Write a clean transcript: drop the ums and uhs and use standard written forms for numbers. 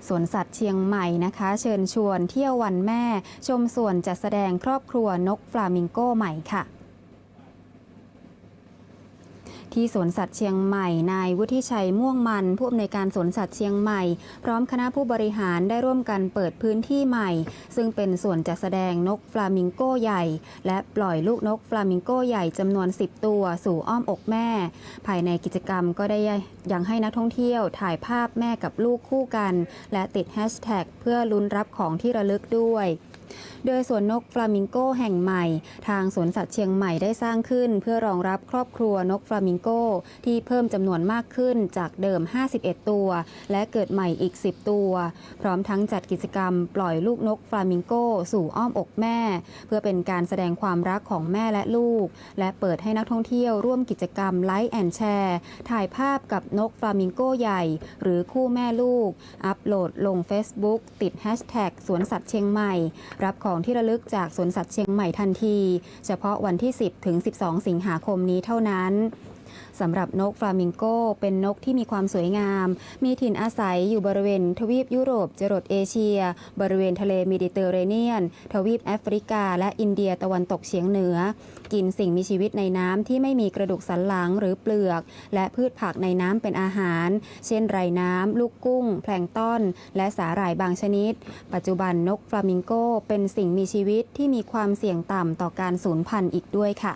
สวนสัตว์เชียงใหม่นะคะเชิญชวนเที่ยววันแม่ชมส่วนจัดแสดงครอบครัวนกฟลามิงโก้ใหม่ค่ะที่สวนสัตว์เชียงใหม่นายวุฒิชัยม่วงมันผู้อำนวยการสวนสัตว์เชียงใหม่พร้อมคณะผู้บริหารได้ร่วมกันเปิดพื้นที่ใหม่ซึ่งเป็นส่วนจัดแสดงนกฟลามิงโก้ใหญ่และปล่อยลูกนกฟลามิงโก้ใหญ่จำนวน10ตัวสู่อ้อมอกแม่ภายในกิจกรรมก็ได้ยังให้นักท่องเที่ยวถ่ายภาพแม่กับลูกคู่กันและติดแฮชแท็กเพื่อลุ้นรับของที่ระลึกด้วยโดยสวนนกฟลามิงโก้แห่งใหม่ทางสวนสัตว์เชียงใหม่ได้สร้างขึ้นเพื่อรองรับครอบครัวนกฟลามิงโก้ที่เพิ่มจำนวนมากขึ้นจากเดิม51ตัวและเกิดใหม่อีก10ตัวพร้อมทั้งจัดกิจกรรมปล่อยลูกนกฟลามิงโก้สู่อ้อมอกแม่เพื่อเป็นการแสดงความรักของแม่และลูกและเปิดให้นักท่องเที่ยวร่วมกิจกรรมไลค์แอนด์แชร์ถ่ายภาพกับนกฟลามิงโก้ใหญ่หรือคู่แม่ลูกอัปโหลดลง Facebook ติดแฮชแท็กสวนสัตว์เชียงใหม่รับของที่ระลึกจากสวนสัตว์เชียงใหม่ทันทีเฉพาะวันที่10ถึง12สิงหาคมนี้เท่านั้นสำหรับนกฟลามิงโก้เป็นนกที่มีความสวยงามมีถิ่นอาศัยอยู่บริเวณทวีปยุโรปจรดเอเชียบริเวณทะเลเมดิเตอร์เรเนียนทวีปแอฟริกาและอินเดียตะวันตกเฉียงเหนือกินสิ่งมีชีวิตในน้ำที่ไม่มีกระดูกสันหลังหรือเปลือกและพืชผักในน้ำเป็นอาหารเช่นไรน้ำลูกกุ้งแพลงก์ต้นและสาหร่ายบางชนิดปัจจุบันนกฟลามิงโก้เป็นสิ่งมีชีวิตที่มีความเสี่ยงต่ำต่อการสูญพันธุ์อีกด้วยค่ะ